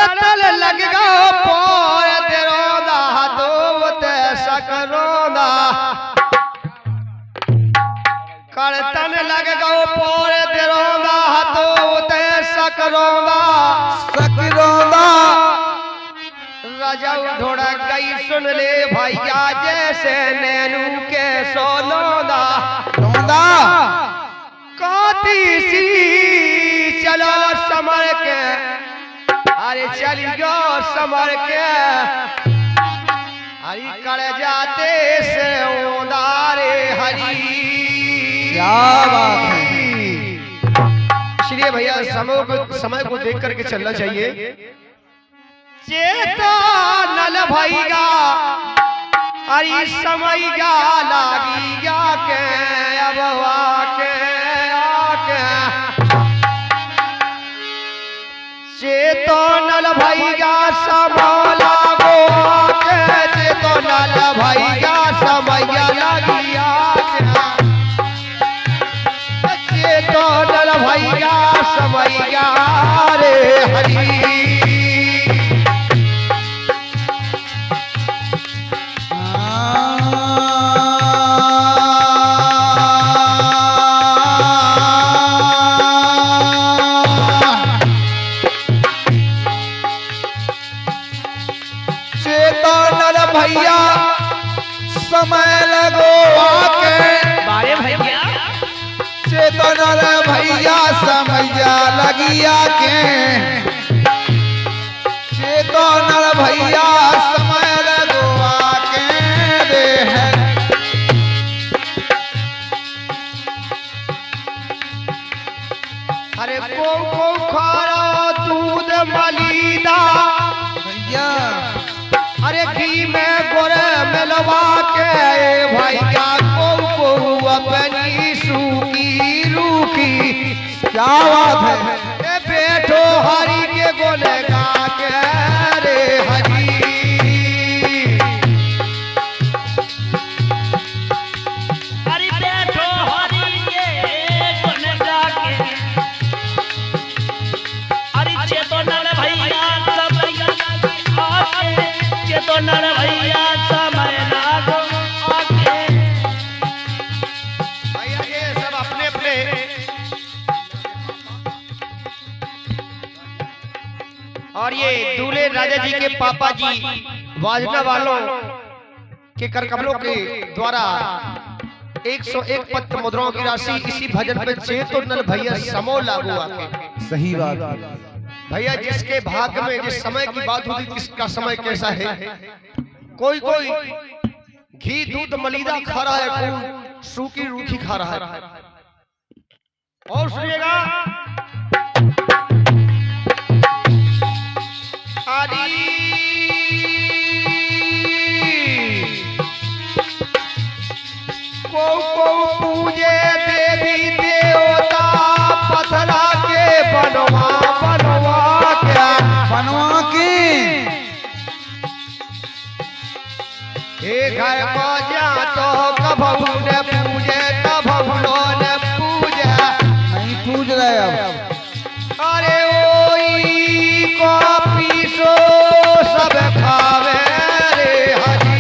कड़तल लग गो पोर तेरोदा दो ते सकरोदा कड़तन लग गो पोर तेरोदा दो ते सकरोदा सकरोदा राजा ढोड़ा गई सुन ले भैया जैसे नैनू के सोलोदा रोदा काती सी चलो समर के अरे चली गो समर के हरी कर जाते से उदारे हरी। क्या बात है। इसलिए भैया समय को देख करके चलना चाहिए। चेता नल भैया हरी समय जा लागी जा के अब आके चेतो नल भैया समाला गो आके चेतो नल भैया समैया लगिया चेतो नल भैया समैया रे हरी। भैया समय लगो आके बारे भैया चेतन भैया समैया लगिया के चेतन भैया समय लगो आके दे है। अरे को खारा दूध मलीदा भैया अरे घी में गोरे मिलवा के भैया को अपनी सूखी रूखी क्या बात है। बैठो हरि के गोले गा के रे हरि। हरि बैठो हरि के गोले गा के हरि चेतन भैया समैया आके चेतन भैया समय लागो आके। भैया ये सब अपने अपने और ये दूल्हे राजा जी के पापा जी वाजना वालों के करकमलों के द्वारा 101 पत्र मुद्राओं की राशि इसी भजन पे चेतो नल भैया समो लागू आके। सही बात है भैया जिसके भाग्य में जिस समय की बात होती किसका समय कैसा है। कोई कोई घी दूध मलीदा खा रहा है कोई सूखी रूखी खा रहा है। और सुनिएगा को पूजे देवी देवता पथरा के बनवा क्या बनवा के घर को जा तो कभू ने पूजे कभू ने पूजे नहीं पूज रहे अब। अरे ओई को पीसो सब खावे रे हरी।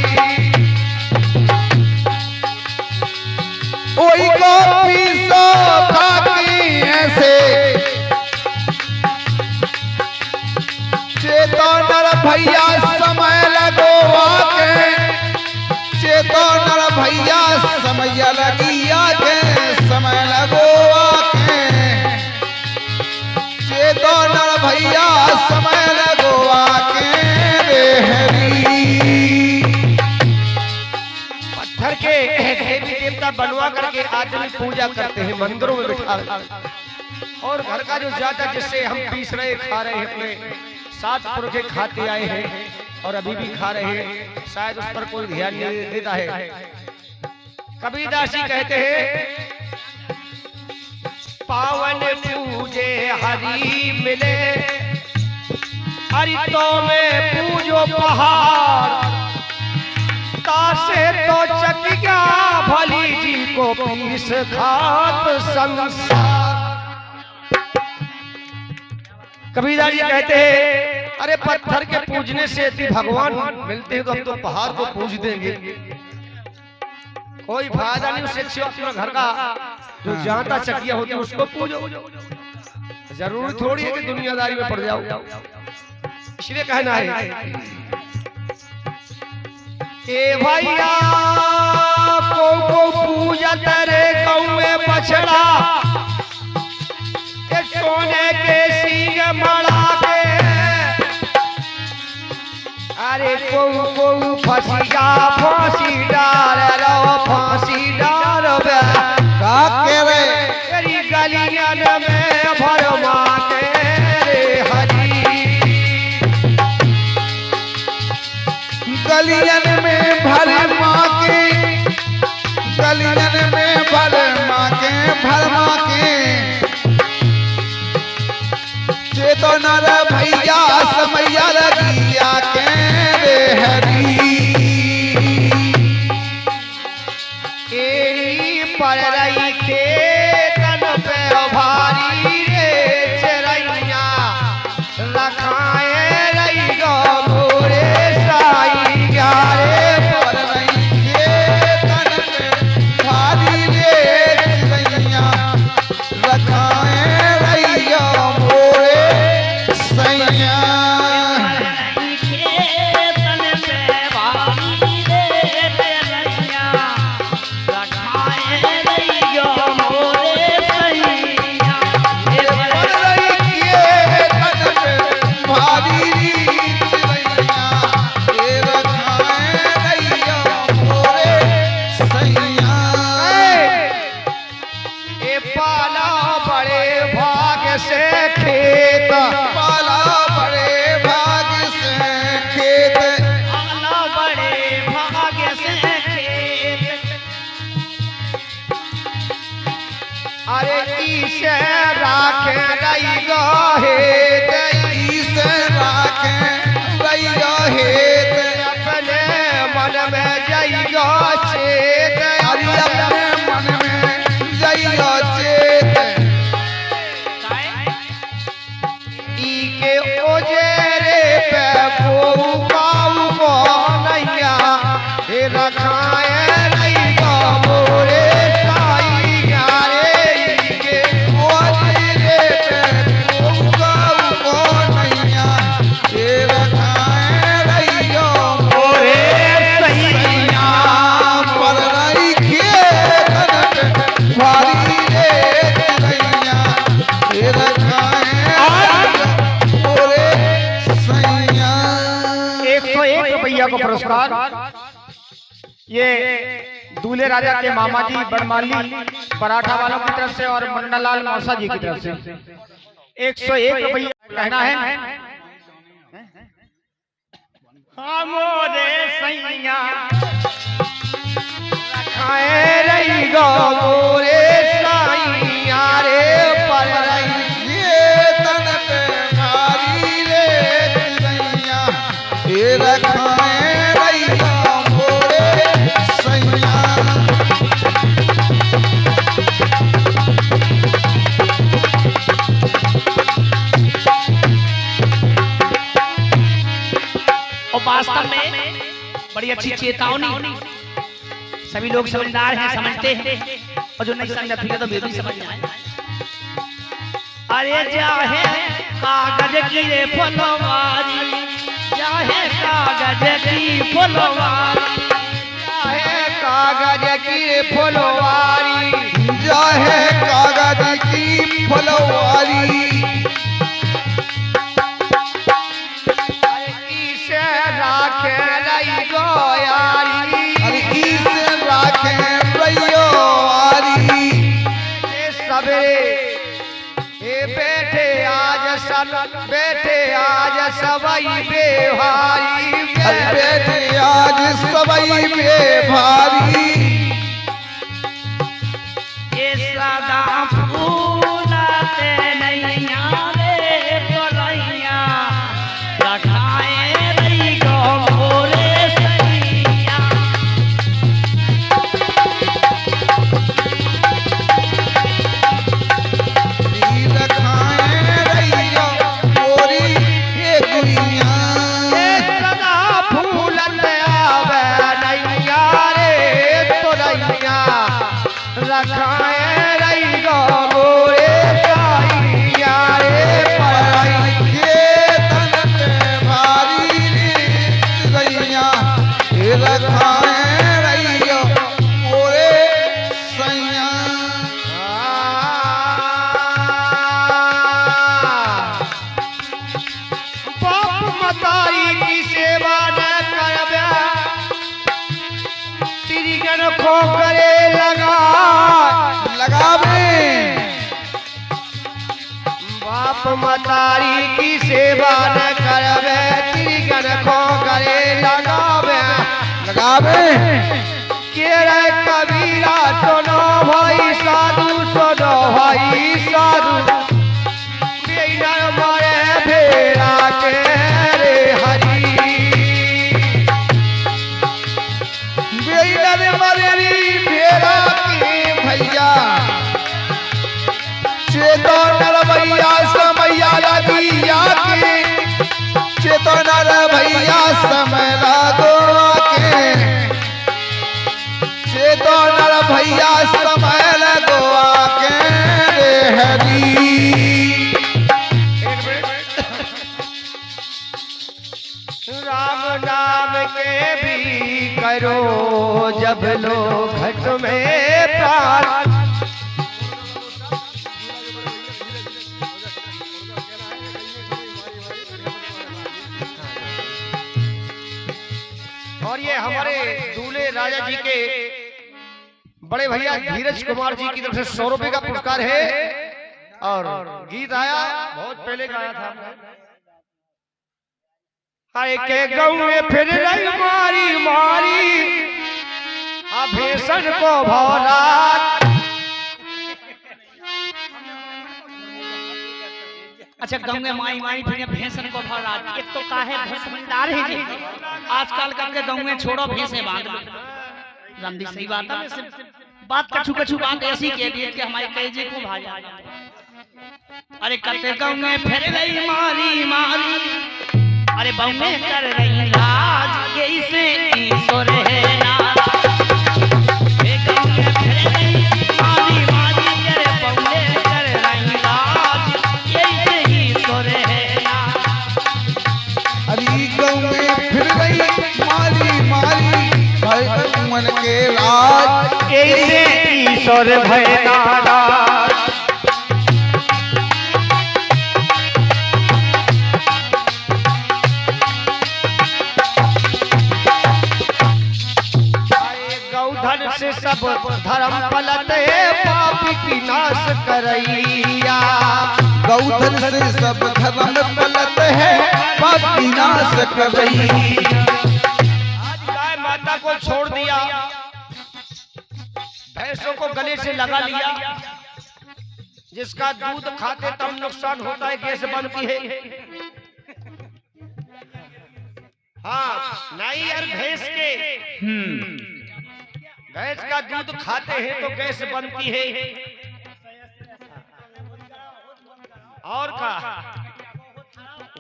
ओई को पीसो खाती ऐसे चेतन भैया समय लगो आके चेतन भैया समैया लगिया के समय लगो आके चेतन भैया समय लगो आके बेहरी। पत्थर के देवी देवता बनवा करके आदमी पूजा करते हैं मंदिरों में बिठा और घर का जो जाता जिससे हम पीस रहे खा रहे हैं अपने सात पुरखे खाते आए हैं और अभी भी खा रहे हैं शायद उस पर कोई ध्यान नहीं देता है। कबीरदास जी कहते हैं पावन पूजे हरि मिले हरि तो में पूजो पहाड़ तासे तो चकिया भली जी को पीस खात संसार। कबीरदास जी कहते हैं अरे पत्थर के पूजने से यदि भगवान मिलते हैं तो हम तो पहाड़ को पूज देंगे, कोई फायदा नहीं। उससे अच्छा अपना घर का जो जानता चकिया होती है उसको पूजो। जरूरी थोड़ी है कि दुनियादारी में पड़ जाओ। इसलिए कहना है ए भैया को पूजत रे कौए बछड़ा, सोने के सींग मड़ा के, अरे को फसिया फांसी डाल रो फांसी डाल का के रे तेरी गलियन में भरमा के रे हरी, गलियन में भरमा के, गलियन में भरमा के, भरमा के चेतो नर भैया समैया लगिया के रे हरी, एरी पर रही खेतन पे भारी रे चरैया, रखाए रही गो मोरे साई ग्यारे पर नहीं के तन पे भारी रे चिड़ैया, रखाए रैया मोरे सैया। को पुरस्कार ये दूल्हे राजा के मामा जी बड़माली पराठा वालों की तरफ से और मुन्नालाल मौसा जी की तरफ से 101 रुपया कहना है। मोरे सैया रखाए रही गो मोरे सैया रे पर रही तन पे भारी रे चिड़ैया, ये रखाए रैया मोरे सैया। और वास्तव में बड़ी अच्छी चेतावनी, सभी लोग समझदार हैं, समझते हैं, और जो नहीं समझा फिर तो वे भी समझ जाए। अरे चाहे कागज की रे फुलवारी, चाहे कागज की फुलवारी, चाहे कागज की फुलवारी, चाहे कागज की फुलवारी, राखे रही गोयारी, राखे रैयो आरी, सबरे बेटे आज सब बेटे आज सबई बेहारी, बेटे आज सबई बेभारी, ये सदा फूलाते नैया रे तोलैया, रखाए रही गो मोरे सैया। रखाए रैया मतारी की सेवा न करबे तिरिगन को करे लगावे बाप मतारी की सेवा न करबे तिरिगन को करे लगावे के रे कबीरा सुनो भाई साधु सुनो भाई साधु बेनर मारे भेड़ा के रे हरी बेनर मरेरी भेड़ा के भैया चेतो नर भैया समैया लगिया के चेतो नर भैया समय लागो के चेतो नर भैया समय लगो के रे हरी राम नाम के भी करो जब लो घट में प्राण और ये हमारे दूल्हे राजा जी के बड़े भैया धीरज कुमार जी की तरफ से 100 रुपए का पुरस्कार है और गीत आया बहुत पहले गाया था आए के गाँव में फिर रही मारी मारी अभेषण को भौरा अच्छा गंगे माई माई फिर भैंसन को भर रहा एक तो काहे भैंस भंडार है जी आजकल करके गाँव में छोड़ो भैंसे बांध लो रामदी सही बात है वैसे बात कछु कछु बात ऐसी के लिए कि हमारे कलेजे को भाजा अरे कते गाँव में फिर रही मारी मारी अरे बउए कर रही राज कैसे ईश्वर है नाराज हे गाँव में फिर रही मारी मारी अरे बउए कर रही राज कैसे ईश्वर है नाराज अरे गाँव में फिर गई मारी मारी मन के राज कैसे ईश्वर भय नाराज गौधन से सब धर्म पलटे पाप की नाश करैया गौधन से सब धर्म पलट है पाप की नाश करई आज गाय माता को छोड़ दिया भैंसों को गले से लगा लिया जिसका दूध खाते तब नुकसान होता है गैस बनती है हाँ नहीं यार भैंस के भैंस का दूध खाते हैं तो गैस बनती है और का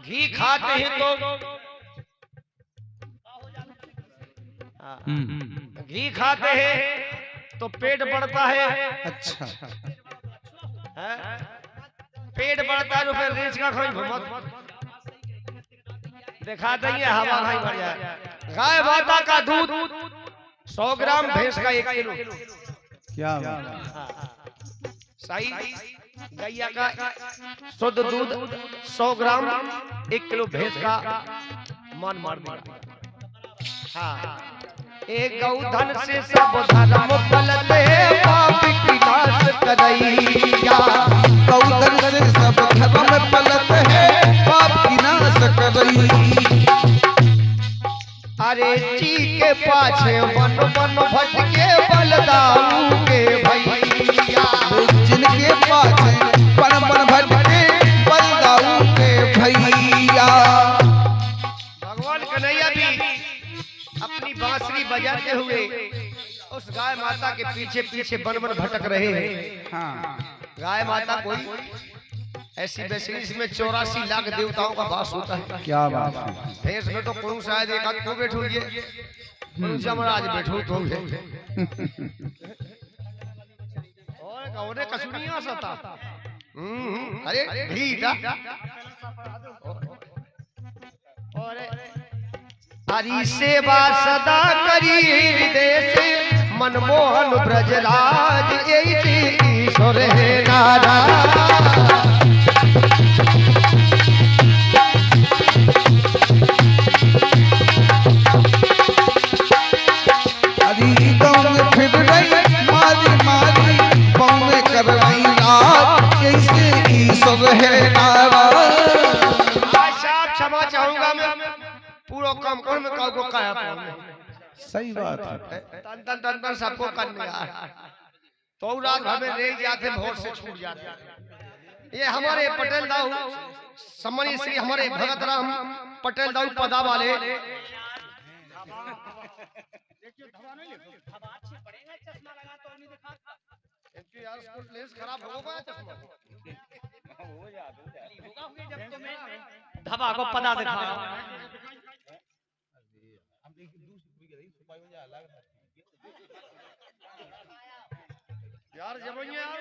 घी खाते हैं तो घी खाते हैं तो पेट बढ़ता है अच्छा पेट बढ़ता है तो फिर रेच का खाई घुमत दिखा देंगे हवा नहीं बढ़ जाए गाय माता का दूध 100 ग्राम भैंस का 1 किलो क्या सही गैया का शुद्ध दूध 100 ग्राम 1 किलो भैंस का मान मार दिया हाँ एक गौधन से सब धर्म पलटे पाप की नाश करैया गौधन से सब धर्म पलट है पाप की नाश करई अरे ची के पाछे मन मन भटके बलदाऊ के भैया जिनके पाछे पन पन भटके बलदाऊ के भैया भगवान कन्हैया भी अपनी बांसुरी बजाते हुए उस गाय माता के पीछे पीछे बन बन भटक रहे हैं हाँ गाय माता कोई ऐसी वैसी इसमें 84 लाख देवताओं का वास होता है क्या बात है भैंस में तो कौन शायद एक आध को बैठो ये कौन जमराज बैठो तो और कौने कसुनिया सता अरे भीटा और हरि सेवा सदा करी हृदय से मनमोहन ब्रजराज यही ईश्वर है नारायण क्षमा चाहूंगा मैं पूरा काम कर में काऊ को काया पाऊंगा सही बात है। तन तन तन तन सबको करने यार तो रात भर में रह जाते भोर से छूट जाते। ये हमारे पटेल दाऊ सम्मानीय श्री हमारे भगत राम पटेल दाऊ पदा वाले खराब होगा धबा को पदा दिखा यार जब यार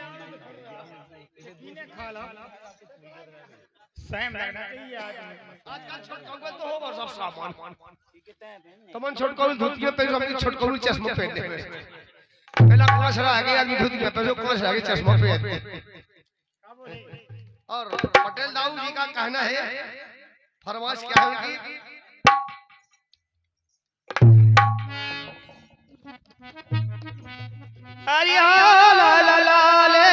सेम लगना चाहिए आजकल छोटकौल तो होगा सब सामान तमन छोटकौल धोती पे सब छोटकौल चश्मा पहनते हैं पहला कोस रहा है आदमी धोती पे जो कोस रहा है चश्मा पहनते हैं। और पटेल दाऊ जी का कहना है फरमाइश क्या है उनकी अरे ला ला ला ला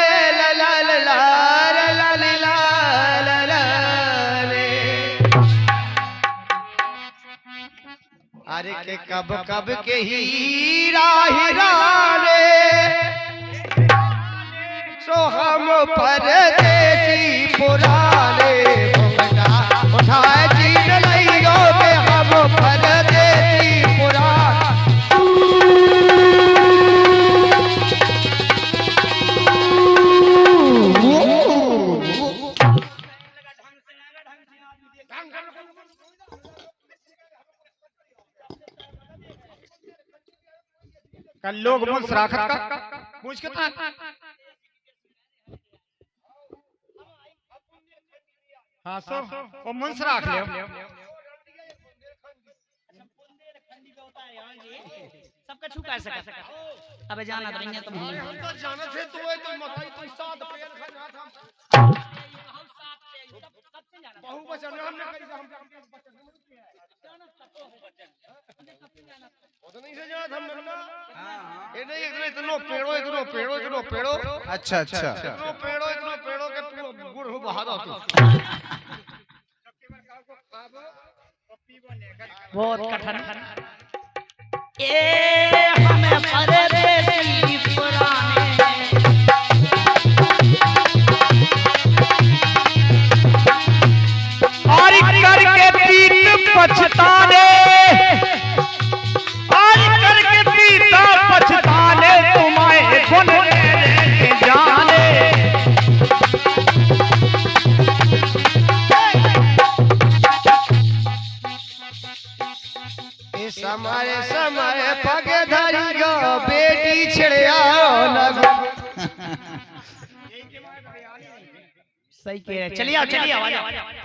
ला ला ला ला अरे के कब कब के हीरा हीरा रे सो हम परदेसी पुराने घुंघटा उठाए जीन लइयो के हम परदेसी पुराने कल लोग मुझ राखत का पूछ के हाँ सो वो मुंस राख ले सबका छू कैसे कर सका अबे जाना तो नहीं है तुम तो जाना थे तो ये तो मथाई तो साथ पैर खा था बहु बचन हमने कही हम नहीं से जाना हम ना ये नहीं इतनो पेड़ो अच्छा अच्छा इतनो पेड़ो के गुड़ हो बहा दो तू बहुत कठिन ए हमें परदेसी पुराने और करके पीठ पछताने और करके पीठ पछताने तुम्हारे गुण जाने समय पगे धरी गो बेटी छिड़िया लगो सही कह रहे चलिए आओ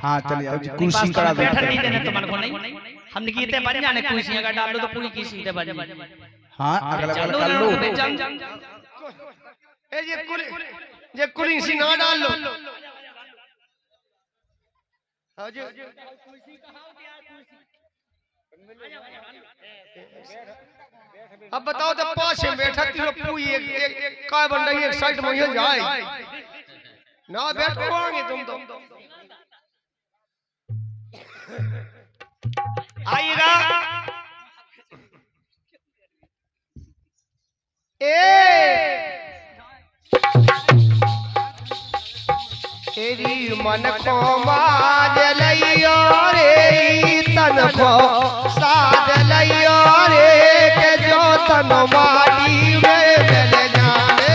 हाँ चलिए आओ जी, कुर्सी करा दो। बैठन नहीं देने तुमन को नहीं हमने गीते बन जाने कुर्सियां का डाल दो तो पूरी की सीटें बन हाँ अगला वाला चलो कर लो ए ये कुर्सी ना डाल लो हां जी अब बताओ तो पांच बैठक की पूरी एक काय बन रही है एक साइड में ये जाए ना बैठ पाओगे तुम तो आईरा ए तेरी मन को माज लइयो रे तन को साध लइयो रे के जो तन माटी में मिल जाने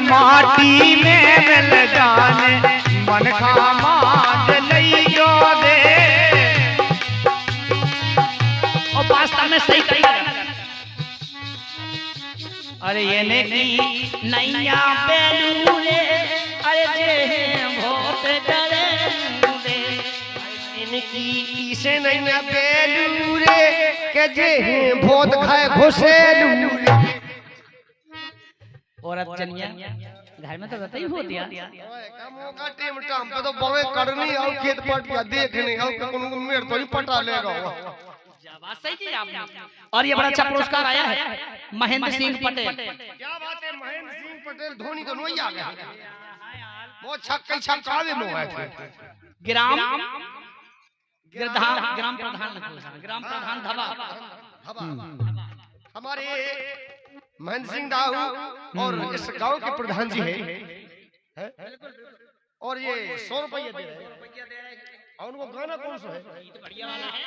माटी में मिल जाने मन का माज लइयो दे और वास्तव में सही कही अरे ये ने की नैया बेलू रे अरे जे बहुत डरे रे इनकी इसे नहीं ना बेलू रे के जे बहुत खाए घुसेलू रे औरत जनिया घर में तो रहता ही हो दिया मौका टेम टाम पे तो बवे करनी और खेत पट या देखने और कोनो मेर तो नहीं पटा लेगा बात सही की आपने। और ये बड़ा अच्छा पुरस्कार आया है महेंद्र सिंह पटेल। क्या बात है, महेंद्र सिंह पटेल धोनी तो नहीं आ गया, वो छक्के छक्कावे में हुआ थे। ग्राम ग्राम प्रधान धबा हमारे महेंद्र सिंह दाऊ और इस गांव के प्रधान जी है और ये 100 रुपये दे रहे हैं। और उनको गाना कौन सा है? बढ़िया वाला है।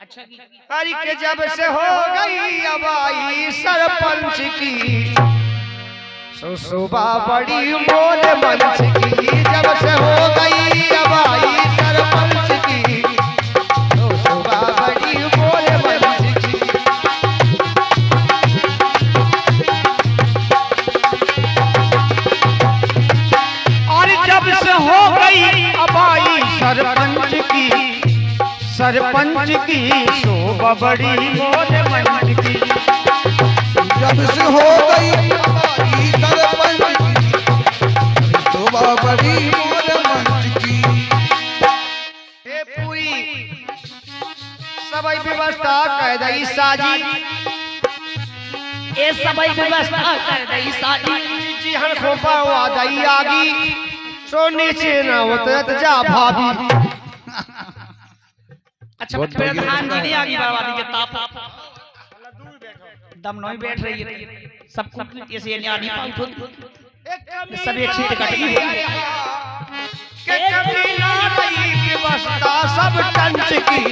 अच्छा की अरे के जब से हो गई अबाई सरपंच की सुबह बड़ी मोर मंच की, जब से हो गई अबाई सरपंच की सुबह बड़ी मोर मंच की। और जब से हो गई अबाई सरपंच की शोभा बड़ी मोर मंच की। जब से हो गई अबाई सरपंच की शोभा बड़ी मोर मंच की। ये पूरी सबई व्यवस्था कर दई साजी, ये सबई व्यवस्था कर दई साजी, जी हर खोपा आ दई आगी, सो नीचे न उतरत जा भाभी। अच्छा प्रधान जी ने आगे बर्बादी के ताप दम नहीं बैठ रही है, सब कुछ ऐसे न्यानी पाउत सब एक सीट कट गई के कभी ना रही व्यवस्था सब टंच की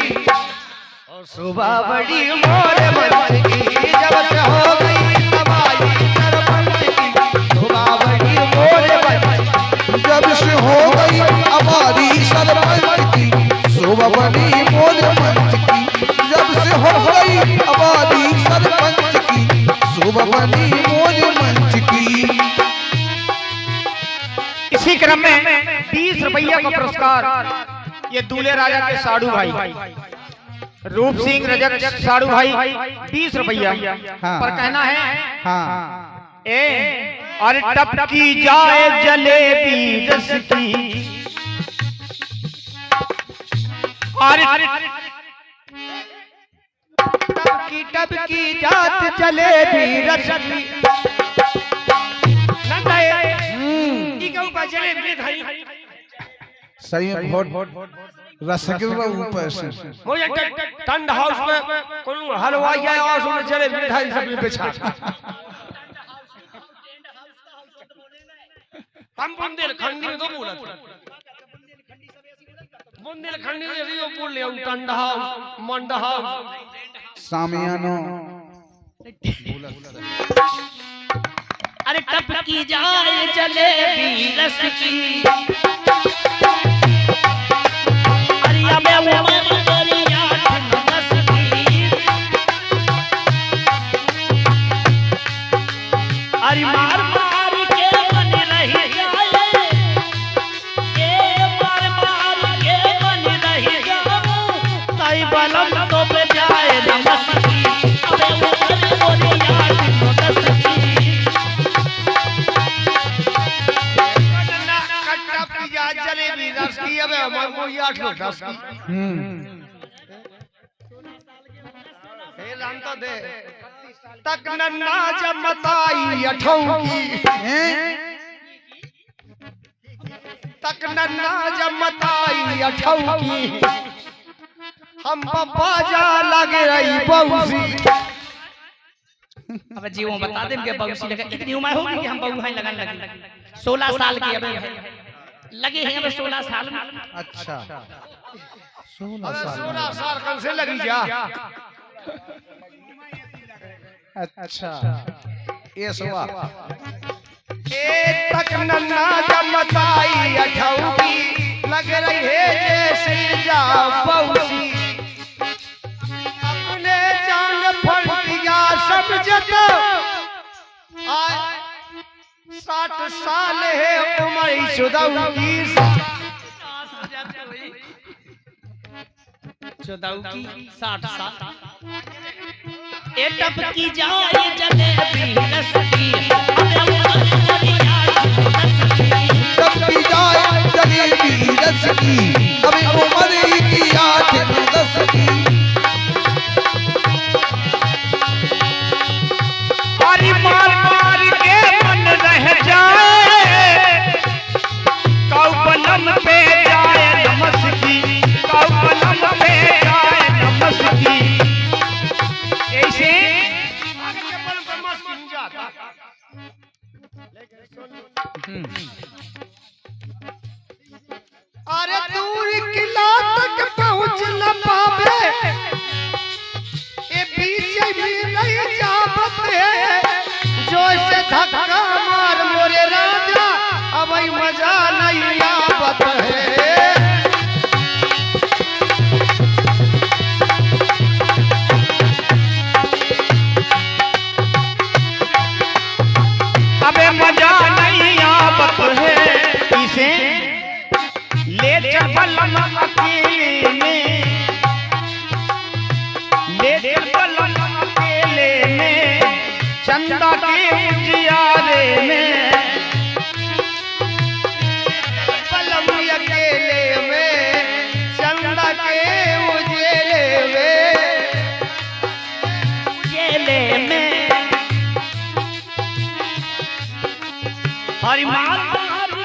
और सुबह बड़ी मोर मंच की, जब से हो गई तबाही सरपंच की सुबह बड़ी मोर मंच की। जब से हो गई अबाई सरपंच की शोभा बड़ी मोर मंच की। जब से हो गई अबाई सरपंच की शोभा बड़ी मोर मंच की। इसी क्रम में 20 रुपया का पुरस्कार ये दूल्हे राजा के साड़ू भाई रूप सिंह रजक साड़ू भाई 20 रुपया पर कहना है हाँ ए और टपकी जाए जलेबी रस की और टबकी टबकी जात जलेबी रस की सही में बहुत रसगुल्ला ऊपर से। मुझे ठंड हाउस में कोई हलवाई आया और उसने जलेबी मिठाई सब बेचा। हम बुंदेलखंडी में तो बोला था, बुंदेलखंडी में रियो बोल लिया, ठंड हाउस मंड हाउस सामियानो। अरे टपकी जाए जलेबी रस की, अरिया में उमर दरिया रस की, अरे मार मार के बन रही जाए, ये मार मार के बन रही जाऊं, ताई बलम तो पे जाए नमस की, अबे उमर दरिया रस की। जलेबी रस की अब हमारे को 8 लोग 10 की लान तो दे तक नन्ना जमताई अठौ की, तक नन्ना जमताई अठौ की, हम पप्पा जा लगे रही बौसी। अब जी वो बता दें कि बौसी लगा, इतनी उम्र होगी कि हम बहू हैं लगन लगे 16 साल की अब लगे हैं अब 16 साल में। अच्छा 16 साल कल से लगी जा। अच्छा ये सुबह ए तक नन्ना जमताई अठौकी लग रही है जैसे जा बौसी, अपने जान फटिया समझत 60 साल है उम्र चुदाऊ की, चुदाऊ की 60 साल। ए टपकी जाए जलेबी रस की, टपकी जाए जलेबी रस की, अबे उम्र की 8 10 की। मस्किन जाता। अरे दूर किला तक पहुंच न पावे, ये पीछे भी नहीं जावत है, जो से धक्का मार मोरे राजा, अब मजा नहीं आवत है। अबे मजा नहीं आवत है, इसे ले चल बलम अकेले में, ले चल बलम अकेले में, चंदा के उजियारे में, बलम अकेले में, चंदा के उजेले में, हरि मान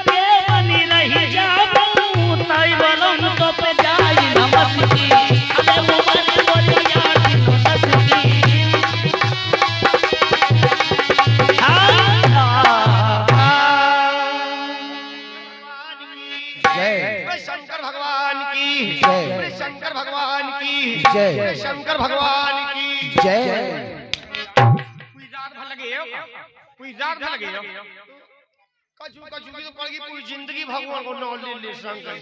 के बनी रही जाऊं, ताई बलम तो पे जाई नमस्ती, अबे वो बनी बोलिया की नमस्ती। शंकर भगवान की जय। शंकर भगवान की जय। शंकर भगवान की जय। कोई जात भर लगे हो, कोई जात भर लगे हो, कछु कछु की तो पड़गी, पूरी जिंदगी भगवान को नौ ले ले शंकर।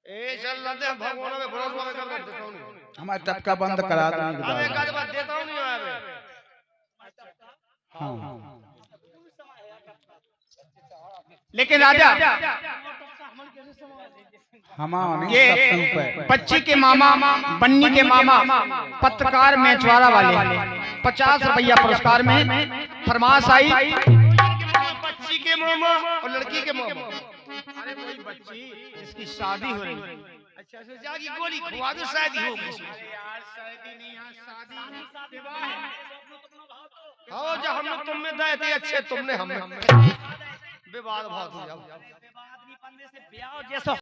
ए चल ना दे, भगवान में भरोसा में कर देता हूं। हमारे टपका बंद करा दो। अब एक आध बात देता हूं, नहीं आवे। हाँ। लेकिन राजा ये बच्ची के मामा, बन्नी के मामा, पत्रकार मेचवारा वाले 50 रुपया पुरस्कार में फरमाश आई। बच्ची के मामा और लड़की के मामा। अरे वही बच्ची जिसकी शादी हो रही है। अच्छा से जागी गोली खुआ दो, शादी होगी। यार शादी नहीं, यहाँ शादी विवाह है। हाँ जो हम लोग तुम में दए थे अच्छे, तुमने हमें विवाद बहुत हो जाओ। विवाद नहीं बनने से ब्याह जैसा